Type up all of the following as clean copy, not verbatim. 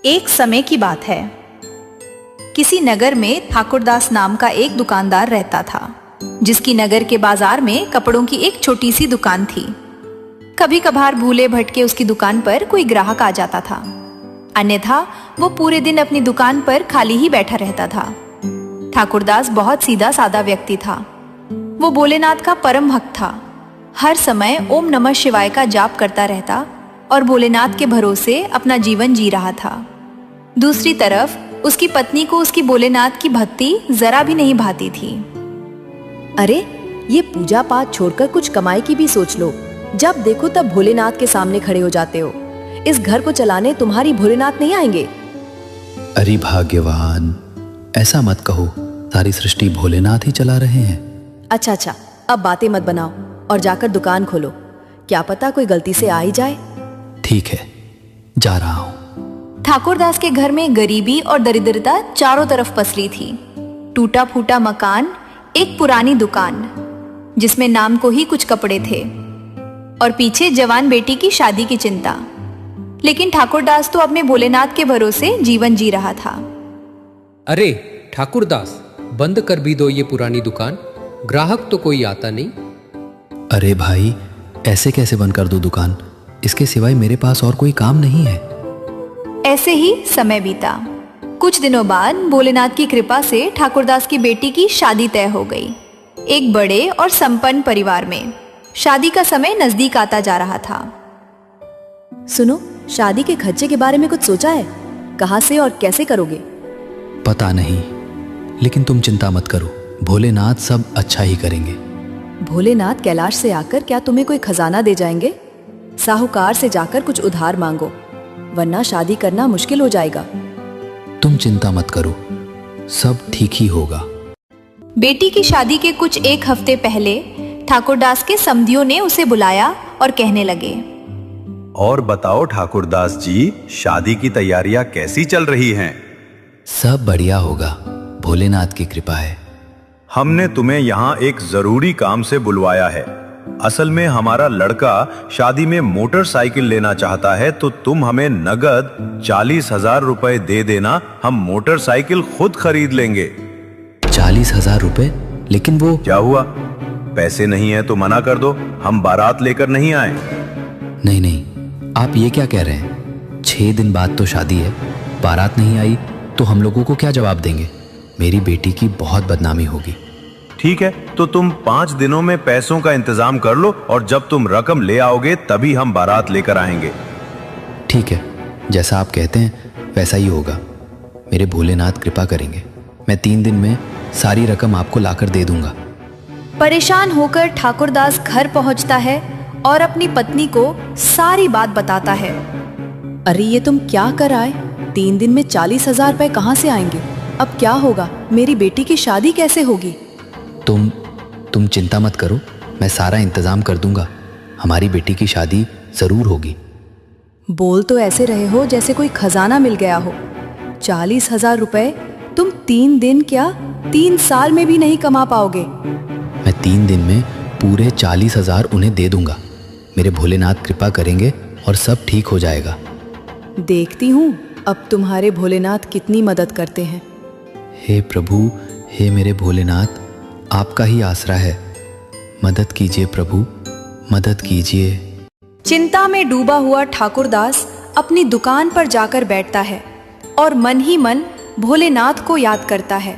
एक समय की बात है। किसी नगर में ठाकुरदास नाम का एक दुकानदार रहता था, जिसकी नगर के बाजार में कपड़ों की एक छोटी सी दुकान थी। कभी कभार भूले भटके उसकी दुकान पर कोई ग्राहक आ जाता था, अन्यथा वो पूरे दिन अपनी दुकान पर खाली ही बैठा रहता था। ठाकुरदास बहुत सीधा साधा व्यक्ति था। वो भोलेनाथ का परम भक्त था। हर समय ओम नमः शिवाय का जाप करता रहता और भोलेनाथ के भरोसे अपना जीवन जी रहा था। दूसरी तरफ उसकी पत्नी को उसकी भोलेनाथ की भक्ति जरा भी नहीं भाती थी। अरे ये पूजा पाठ छोड़कर कुछ कमाई की भी सोच लो। जब देखो तब भोलेनाथ के सामने खड़े हो जाते हो। इस घर को चलाने तुम्हारी भोलेनाथ नहीं आएंगे? अरे भाग्यवान, ऐसा मत कहो। सारी सृष्टि भोलेनाथ ही चला रहे हैं। अच्छा, अब बातें मत बनाओ और जाकर दुकान खोलो। क्या पता कोई गलती से आ ही जाए। ठीक है, जा रहा हूँ। ठाकुरदास के घर में गरीबी और दरिद्रता चारों तरफ पसरी थी। टूटा फूटा मकान, एक पुरानी दुकान जिसमें नाम को ही कुछ कपड़े थे, और पीछे जवान बेटी की शादी की चिंता। लेकिन ठाकुरदास तो अपने भोलेनाथ के भरोसे जीवन जी रहा था। अरे ठाकुरदास, बंद कर भी दो ये पुरानी दुकान, ग्राहक तो कोई आता नहीं। अरे भाई, ऐसे कैसे बंद कर दो दुकान? इसके सिवाय मेरे पास और कोई काम नहीं है। ऐसे ही समय बीता। कुछ दिनों बाद भोलेनाथ की कृपा से ठाकुरदास की बेटी की शादी तय हो गई, एक बड़े और संपन्न परिवार में। शादी का समय नजदीक आता जा रहा था। सुनो, शादी के खर्चे के बारे में कुछ सोचा है? कहाँ से और कैसे करोगे? पता नहीं, लेकिन तुम चिंता मत करो, भोलेनाथ सब अच्छा ही करेंगे। भोलेनाथ कैलाश से आकर क्या तुम्हें कोई खजाना दे जाएंगे? साहूकार से जाकर कुछ उधार मांगो, वरना शादी करना मुश्किल हो जाएगा। तुम चिंता मत करो, सब ठीक ही होगा। बेटी की शादी के कुछ एक हफ्ते पहले ठाकुरदास के समधियों ने उसे बुलाया और कहने लगे, और बताओ ठाकुरदास जी, शादी की तैयारियां कैसी चल रही हैं? सब बढ़िया होगा, भोलेनाथ की कृपा है। हमने तुम्हें यहाँ एक जरूरी काम से बुलवाया है। असल में हमारा लड़का शादी में मोटरसाइकिल लेना चाहता है, तो तुम हमें नगद 40,000 रुपए दे देना। हम मोटरसाइकिल खुद खरीद लेंगे। 40,000 रुपए? लेकिन वो... क्या हुआ? पैसे नहीं है तो मना कर दो, हम बारात लेकर नहीं आए। नहीं, आप ये क्या कह रहे हैं? 6 दिन बाद तो शादी है, बारात नहीं आई तो हम लोगों को क्या जवाब देंगे? मेरी बेटी की बहुत बदनामी होगी। ठीक है, तो तुम 5 दिनों में पैसों का इंतजाम कर लो, और जब तुम रकम ले आओगे तभी हम बारात लेकर आएंगे। ठीक है, जैसा आप कहते हैं वैसा ही होगा। मेरे भोलेनाथ कृपा करेंगे। मैं 3 दिन में सारी रकम आपको लाकर दे दूंगा। परेशान होकर ठाकुरदास घर पहुंचता है और अपनी पत्नी को सारी बात बताता है। अरे ये तुम क्या कर आए? 3 दिन में 40,000 रुपए कहाँ से आएंगे? अब क्या होगा? मेरी बेटी की शादी कैसे होगी? तुम चिंता मत करो, मैं सारा इंतजाम कर दूंगा। हमारी बेटी की शादी जरूर होगी। बोल तो ऐसे रहे हो जैसे कोई खजाना मिल गया हो। 40,000 रुपए तुम 3 दिन क्या 3 साल में भी नहीं कमा पाओगे। मैं 3 दिन में पूरे 40,000 उन्हें दे दूंगा। मेरे भोलेनाथ कृपा करेंगे और सब ठीक हो जाएगा। देखती हूँ अब तुम्हारे भोलेनाथ कितनी मदद करते हैं। हे प्रभु, हे मेरे भोलेनाथ, आपका ही आसरा है। मदद कीजिए प्रभु, मदद कीजिए। चिंता में डूबा हुआ ठाकुरदास अपनी दुकान पर जाकर बैठता है और मन ही मन भोलेनाथ को याद करता है।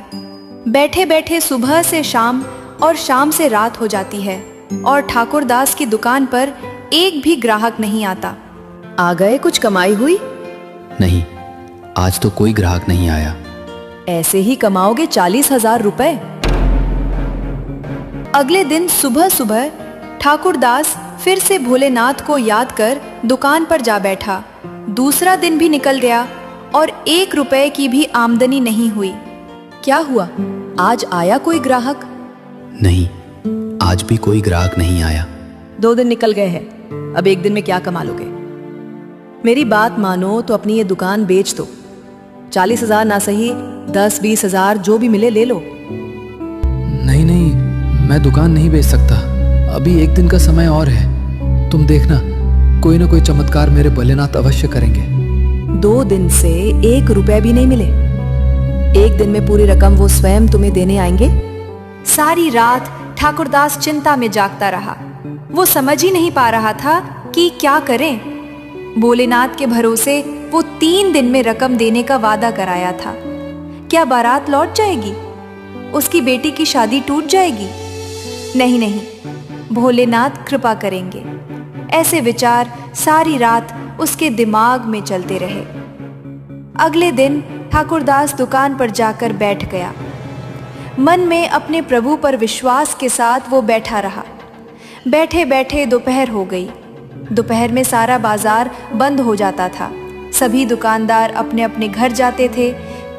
बैठे बैठे सुबह से शाम और शाम से रात हो जाती है और ठाकुरदास की दुकान पर एक भी ग्राहक नहीं आता। आ गए? कुछ कमाई हुई? नहीं, आज तो कोई ग्राहक नहीं आया। ऐसे ही कमाओगे 40,000 रुपए? अगले दिन सुबह सुबह ठाकुरदास फिर से भोलेनाथ को याद कर दुकान पर जा बैठा। दूसरा दिन भी निकल गया और 1 रुपए की भी आमदनी नहीं हुई। क्या हुआ? आज आया कोई ग्राहक? नहीं, आज भी कोई ग्राहक नहीं आया। 2 दिन निकल गए हैं, अब 1 दिन में क्या कमा लोगे? मेरी बात मानो तो अपनी ये दुकान बेच दो। 40,000 ना सही 10-20,000 जो भी मिले ले लो। नहीं, मैं दुकान नहीं बेच सकता। अभी 1 दिन का समय और है। तुम देखना, कोई ना कोई चमत्कार मेरे भोलेनाथ अवश्य करेंगे। 2 दिन से 1 रुपए भी नहीं मिले। एक दिन में पूरी रकम वो स्वयं तुम्हें देने आएंगे। सारी रात ठाकुरदास चिंता में जागता रहा। वो समझ ही नहीं पा रहा था कि क्या करें। भोलेनाथ के भरोसे वो 3 दिन में रकम देने का वादा कराया था। क्या बारात लौट जाएगी? उसकी बेटी की शादी टूट जाएगी? नहीं नहीं, भोलेनाथ कृपा करेंगे। ऐसे विचार सारी रात उसके दिमाग में चलते रहे। अगले दिन ठाकुरदास दुकान पर जाकर बैठ गया। मन में अपने प्रभु पर विश्वास के साथ वो बैठा रहा। बैठे बैठे दोपहर हो गई। दोपहर में सारा बाजार बंद हो जाता था। सभी दुकानदार अपने अपने घर जाते थे।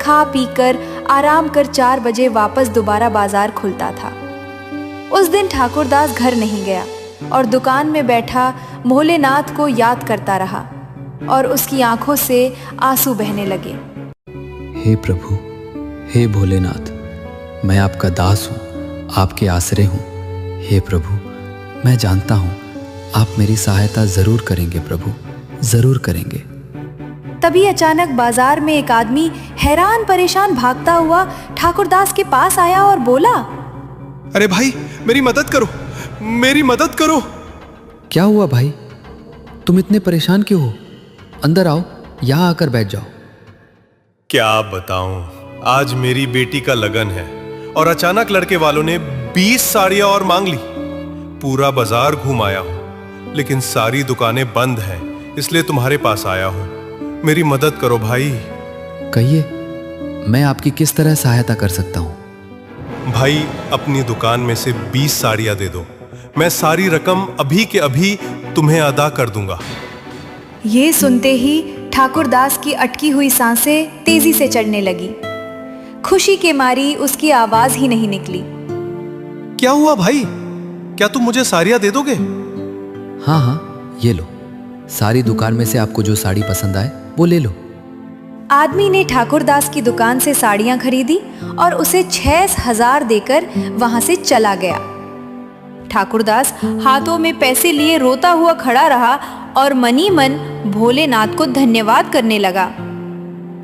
खा पी कर आराम कर 4 बजे वापस दोबारा बाजार खुलता था। उस दिन ठाकुरदास घर नहीं गया और दुकान में बैठा भोलेनाथ को याद करता रहा और उसकी आंखों से आंसू बहने लगे। हे प्रभु, हे भोलेनाथ, मैं आपका दास हूँ, आपके आश्रय हूँ। हे प्रभु, मैं जानता हूँ आप मेरी सहायता जरूर करेंगे प्रभु, जरूर करेंगे। तभी अचानक बाजार में एक आदमी हैरान परेशान भागता हुआ ठाकुरदास के पास आया और बोला, अरे भाई, मेरी मदद करो, मेरी मदद करो। क्या हुआ भाई, तुम इतने परेशान क्यों हो? अंदर आओ, यहाँ आकर बैठ जाओ। क्या बताऊं, आज मेरी बेटी का लगन है और अचानक लड़के वालों ने 20 साड़ियां और मांग ली। पूरा बाजार घूम आया हूं, लेकिन सारी दुकानें बंद हैं, इसलिए तुम्हारे पास आया हूं। मेरी मदद करो भाई। कहिए, मैं आपकी किस तरह सहायता कर सकता हूँ? भाई, अपनी दुकान में से 20 साड़ियां दे दो, मैं सारी रकम अभी के अभी तुम्हें अदा कर दूंगा। ये सुनते ही ठाकुरदास की अटकी हुई सांसें तेजी से चढ़ने लगी। खुशी के मारी उसकी आवाज ही नहीं निकली। क्या हुआ भाई, क्या तुम मुझे साड़ियां दे दोगे? हाँ हाँ, ये लो, सारी दुकान में से आपको जो साड़ी पसंद आए वो ले लो। आदमी ने ठाकुरदास की दुकान से साड़ियां खरीदी और उसे 6,000 देकर वहां से चला गया। ठाकुरदास हाथों में पैसे लिए रोता हुआ खड़ा रहा और मनी मन भोलेनाथ को धन्यवाद करने लगा।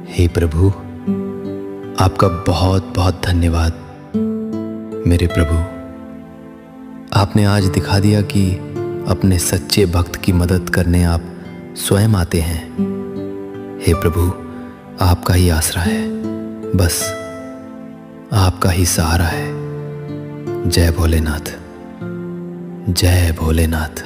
हे प्रभु, आपका बहुत बहुत धन्यवाद। मेरे प्रभु, आपने आज दिखा दिया कि अपने सच्चे भक्त की मदद करने आप स्वयं आते हैं। हे प्रभु, आपका ही आसरा है, बस आपका ही सहारा है। जय भोलेनाथ, जय भोलेनाथ।